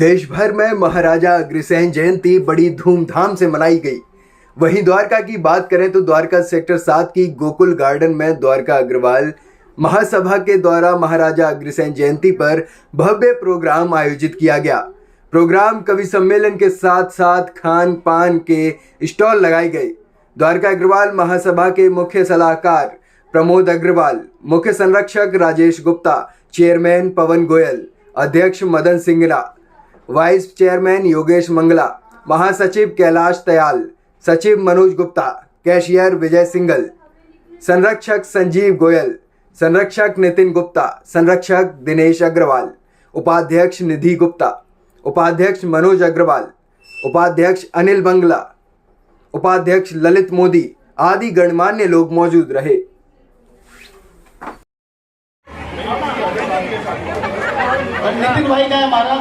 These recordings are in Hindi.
देश भर में महाराजा अग्रसेन जयंती बड़ी धूमधाम से मनाई गई। वहीं द्वारका की बात करें तो द्वारका सेक्टर 7 की गोकुल गार्डन में द्वारका अग्रवाल महासभा के द्वारा महाराजा अग्रसेन जयंती पर भव्य प्रोग्राम आयोजित किया गया। प्रोग्राम कवि सम्मेलन के साथ साथ खान पान के स्टॉल लगाए गए। द्वारका अग्रवाल महासभा के मुख्य सलाहकार प्रमोद अग्रवाल, मुख्य संरक्षक राजेश गुप्ता, चेयरमैन पवन गोयल, अध्यक्ष मदन सिंगला, वाइस चेयरमैन योगेश मंगला, महासचिव कैलाश दयाल, सचिव मनोज गुप्ता, कैशियर विजय सिंगल, संरक्षक संजीव गोयल, संरक्षक नितिन गुप्ता, संरक्षक दिनेश अग्रवाल, उपाध्यक्ष निधि गुप्ता, उपाध्यक्ष मनोज अग्रवाल, उपाध्यक्ष अनिल बंगला, उपाध्यक्ष ललित मोदी आदि गणमान्य लोग मौजूद रहे। नितिन भाई का हमारा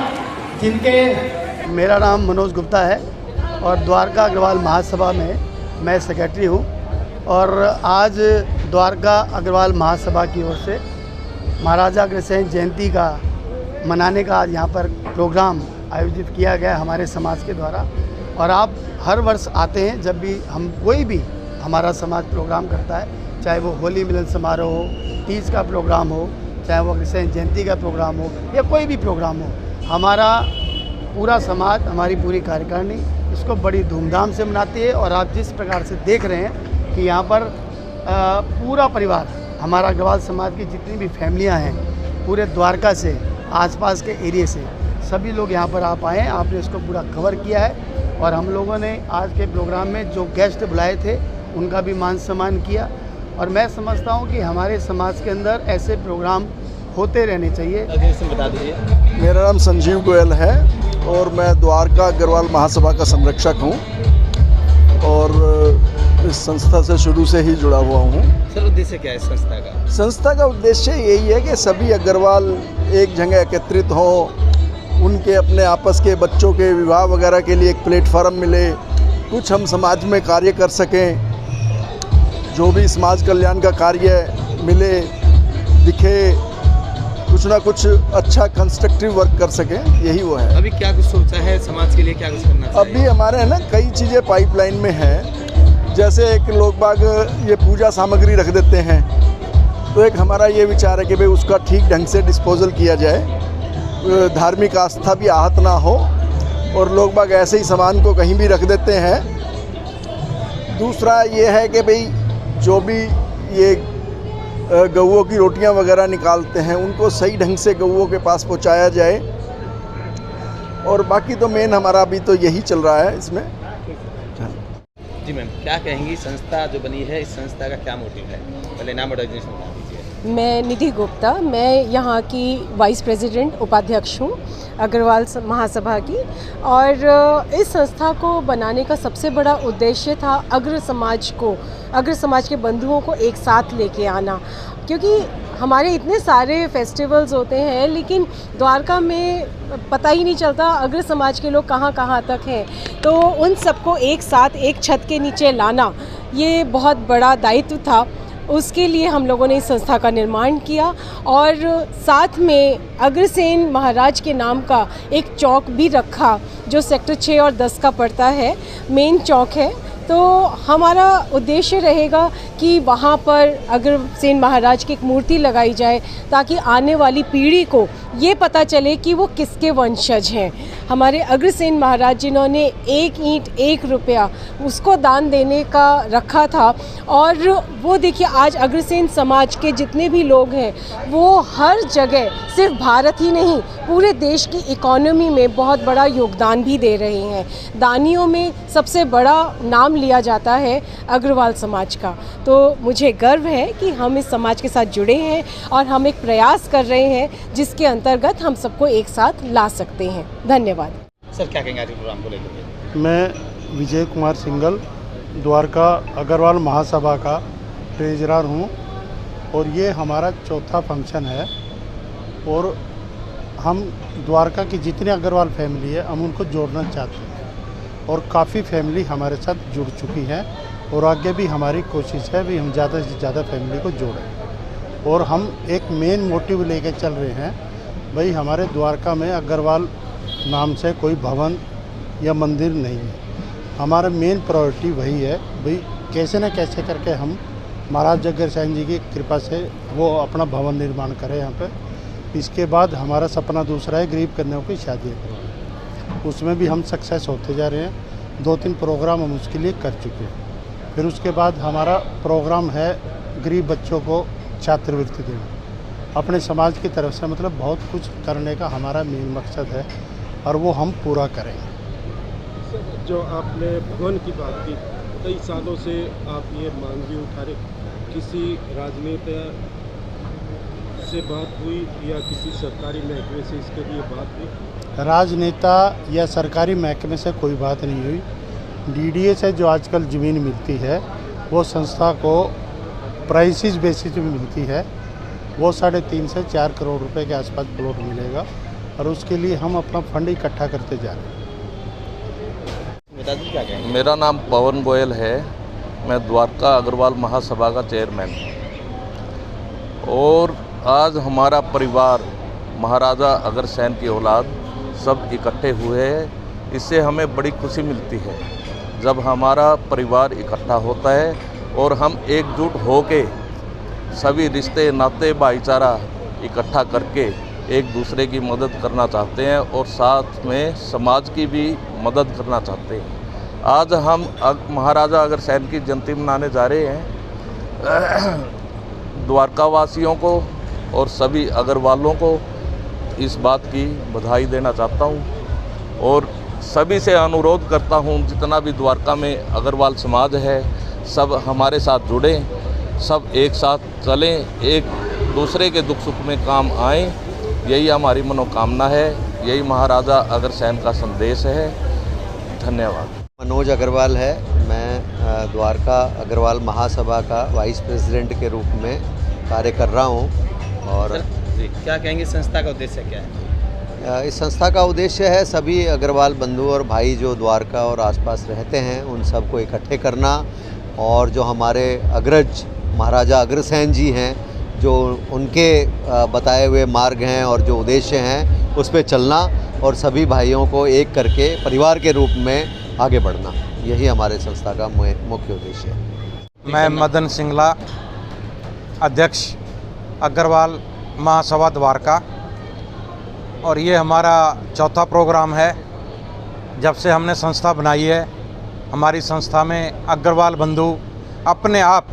जिनके मेरा नाम मनोज गुप्ता है और द्वारका अग्रवाल महासभा में मैं सेक्रेटरी हूँ। और आज द्वारका अग्रवाल महासभा की ओर से महाराजा अग्रसेन जयंती का मनाने का आज यहाँ पर प्रोग्राम आयोजित किया गया हमारे समाज के द्वारा। और आप हर वर्ष आते हैं, जब भी हम कोई भी हमारा समाज प्रोग्राम करता है, चाहे वो होली मिलन समारोह हो, तीज का प्रोग्राम हो, चाहे वो अग्रसेन जयंती का प्रोग्राम हो या कोई भी प्रोग्राम हो, हमारा पूरा समाज, हमारी पूरी कार्यकारिणी इसको बड़ी धूमधाम से मनाती है। और आप जिस प्रकार से देख रहे हैं कि यहाँ पर पूरा परिवार, हमारा अग्रवाल समाज की जितनी भी फैमिलियाँ हैं, पूरे द्वारका से, आसपास के एरिए से सभी लोग यहाँ पर आप आए हैं। आपने इसको पूरा कवर किया है और हम लोगों ने आज के प्रोग्राम में जो गेस्ट बुलाए थे उनका भी मान सम्मान किया। और मैं समझता हूँ कि हमारे समाज के अंदर ऐसे प्रोग्राम होते रहने चाहिए। बता दीजिए। मेरा नाम संजीव गोयल है और मैं द्वारका अग्रवाल महासभा का संरक्षक हूँ और इस संस्था से शुरू से ही जुड़ा हुआ हूँ। सर, उद्देश्य क्या है इस संस्था का? संस्था का उद्देश्य यही है कि सभी अग्रवाल एक जगह एकत्रित हों, उनके अपने आपस के बच्चों के विवाह वगैरह के लिए एक प्लेटफार्म मिले, कुछ हम समाज में कार्य कर सकें, जो भी समाज कल्याण का कार्य मिले, दिखे, कुछ ना कुछ अच्छा कंस्ट्रक्टिव वर्क कर सकें, यही वो है। अभी क्या कुछ सोचा है समाज के लिए, क्या कुछ करना चाहिए? अभी हमारे है ना कई चीज़ें पाइपलाइन में हैं। जैसे एक लोग बाग ये पूजा सामग्री रख देते हैं, तो एक हमारा ये विचार है कि भाई उसका ठीक ढंग से डिस्पोजल किया जाए, धार्मिक आस्था भी आहत ना हो और लोग बाग ऐसे ही सामान को कहीं भी रख देते हैं। दूसरा ये है कि भाई जो भी ये गऊओं की रोटियां वगैरह निकालते हैं उनको सही ढंग से गऊओं के पास पहुंचाया जाए। और बाकी तो मेन हमारा अभी तो यही चल रहा है इसमें। जी मैम, क्या कहेंगी, संस्था जो बनी है, इस संस्था का क्या मोटिव है? पहले नाम और ऑर्गेनाइजेशन बता दीजिए। मैं निधि गुप्ता, मैं यहाँ की वाइस प्रेसिडेंट उपाध्यक्ष हूँ अग्रवाल महासभा की। और इस संस्था को बनाने का सबसे बड़ा उद्देश्य था अग्र समाज के बंधुओं को एक साथ लेके आना। क्योंकि हमारे इतने सारे फेस्टिवल्स होते हैं लेकिन द्वारका में पता ही नहीं चलता अग्र समाज के लोग कहाँ कहाँ तक हैं। तो उन सबको एक साथ एक छत के नीचे लाना ये बहुत बड़ा दायित्व था। उसके लिए हम लोगों ने इस संस्था का निर्माण किया और साथ में अग्रसेन महाराज के नाम का एक चौक भी रखा जो सेक्टर 6 और 10 का पड़ता है, मेन चौक है। तो हमारा उद्देश्य रहेगा कि वहाँ पर अग्रसेन महाराज की एक मूर्ति लगाई जाए ताकि आने वाली पीढ़ी को ये पता चले कि वो किसके वंशज हैं। हमारे अग्रसेन महाराज जिन्होंने 1 ईंट 1 रुपया उसको दान देने का रखा था। और वो देखिए आज अग्रसेन समाज के जितने भी लोग हैं वो हर जगह, सिर्फ भारत ही नहीं पूरे देश की इकोनॉमी में बहुत बड़ा योगदान भी दे रहे हैं। दानियों में सबसे बड़ा नाम लिया जाता है अग्रवाल समाज का। तो मुझे गर्व है कि हम इस समाज के साथ जुड़े हैं और हम एक प्रयास कर रहे हैं जिसके अंतर्गत हम सबको एक साथ ला सकते हैं। धन्यवाद। सर, क्या कहेंगे आज प्रोग्राम को लेकर? मैं विजय कुमार सिंगल, द्वारका अग्रवाल महासभा का ट्रेजरर हूँ और ये हमारा चौथा फंक्शन है। और हम द्वारका की जितनी अग्रवाल फैमिली है हम उनको जोड़ना चाहते हैं और काफ़ी फैमिली हमारे साथ जुड़ चुकी हैं और आगे भी हमारी कोशिश है भी हम ज़्यादा से ज़्यादा फैमिली को जोड़ें। और हम एक मेन मोटिव लेके चल रहे हैं, भाई हमारे द्वारका में अग्रवाल नाम से कोई भवन या मंदिर नहीं है। हमारा मेन प्रायोरिटी वही है, भाई कैसे न कैसे करके हम महाराज अग्रसेन जी की कृपा से वो अपना भवन निर्माण करें यहाँ पे। इसके बाद हमारा सपना दूसरा है गरीब कन्याओं की शादी करवाना, उसमें भी हम सक्सेस होते जा रहे हैं। 2-3 प्रोग्राम हम उसके लिए कर चुके हैं। फिर उसके बाद हमारा प्रोग्राम है गरीब बच्चों को छात्रवृत्ति देना अपने समाज की तरफ से, मतलब बहुत कुछ करने का हमारा मेन मकसद है और वो हम पूरा करेंगे। जो आपने भवन की बात की, कई सालों से आप ये मांग भी उठा रहे, किसी राजनेता से बात हुई या किसी सरकारी महकमे से इसके लिए बात हुई? राजनेता या सरकारी महकमे से कोई बात नहीं हुई। डीडीए से जो आजकल ज़मीन मिलती है वो संस्था को प्राइसिस बेसिस में मिलती है। वो 3.5 से 4 करोड़ रुपए के आसपास प्लॉट मिलेगा और उसके लिए हम अपना फंड इकट्ठा करते जा रहे हैं। बता दीजिए क्या कहेंगे। मेरा नाम पवन गोयल है, मैं द्वारका अग्रवाल महासभा का चेयरमैन हूँ। और आज हमारा परिवार महाराजा अग्रसेन की औलाद सब इकट्ठे हुए हैं। इससे हमें बड़ी खुशी मिलती है जब हमारा परिवार इकट्ठा होता है और हम एकजुट होके सभी रिश्ते नाते भाईचारा इकट्ठा करके एक दूसरे की मदद करना चाहते हैं और साथ में समाज की भी मदद करना चाहते हैं। आज हम महाराजा अग्रसेन की जयंती मनाने जा रहे हैं। द्वारका वासियों को और सभी अग्रवालों को इस बात की बधाई देना चाहता हूं और सभी से अनुरोध करता हूं, जितना भी द्वारका में अग्रवाल समाज है सब हमारे साथ जुड़ें, सब एक साथ चलें, एक दूसरे के दुख सुख में काम आएं। यही हमारी मनोकामना है, यही महाराजा अग्रसेन का संदेश है। धन्यवाद। मनोज अग्रवाल है, मैं द्वारका अग्रवाल महासभा का वाइस प्रेसिडेंट के रूप में कार्य कर रहा हूँ। और जी, क्या कहेंगे, संस्था का उद्देश्य क्या है? इस संस्था का उद्देश्य है सभी अग्रवाल बंधु और भाई जो द्वारका और आसपास रहते हैं उन सबको इकट्ठे करना और जो हमारे अग्रज महाराजा अग्रसेन जी हैं, जो उनके बताए हुए मार्ग हैं और जो उद्देश्य हैं उस पर चलना और सभी भाइयों को एक करके परिवार के रूप में आगे बढ़ना, यही हमारे संस्था का मुख्य उद्देश्य है। मैं मदन सिंगला, अध्यक्ष अग्रवाल महासभा द्वारका, और ये हमारा चौथा प्रोग्राम है जब से हमने संस्था बनाई है। हमारी संस्था में अग्रवाल बंधु अपने आप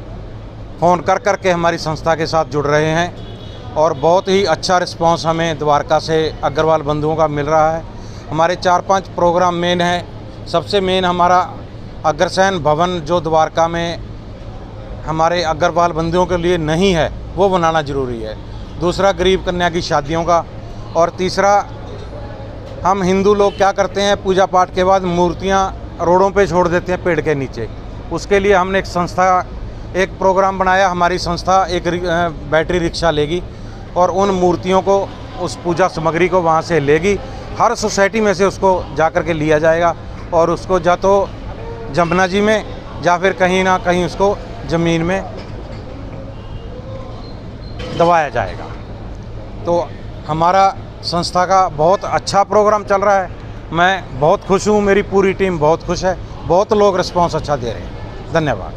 फ़ोन कर कर के हमारी संस्था के साथ जुड़ रहे हैं और बहुत ही अच्छा रिस्पांस हमें द्वारका से अग्रवाल बंधुओं का मिल रहा है। हमारे 4-5 प्रोग्राम मेन हैं। सबसे मेन हमारा अग्रसेन भवन जो द्वारका में हमारे अग्रवाल बंधुओं के लिए नहीं है वो बनाना ज़रूरी है। दूसरा गरीब कन्या की शादियों का, और तीसरा हम हिंदू लोग क्या करते हैं, पूजा पाठ के बाद मूर्तियां रोडों पे छोड़ देते हैं पेड़ के नीचे। उसके लिए हमने एक प्रोग्राम बनाया। हमारी संस्था एक बैटरी रिक्शा लेगी और उन मूर्तियों को, उस पूजा सामग्री को वहाँ से लेगी। हर सोसाइटी में से उसको जा कर के लिया जाएगा और उसको या तो जमुना जी में या फिर कहीं ना कहीं उसको ज़मीन में दबाया जाएगा। तो हमारा संस्था का बहुत अच्छा प्रोग्राम चल रहा है। मैं बहुत खुश हूँ, मेरी पूरी टीम बहुत खुश है, बहुत लोग रिस्पांस अच्छा दे रहे हैं। धन्यवाद।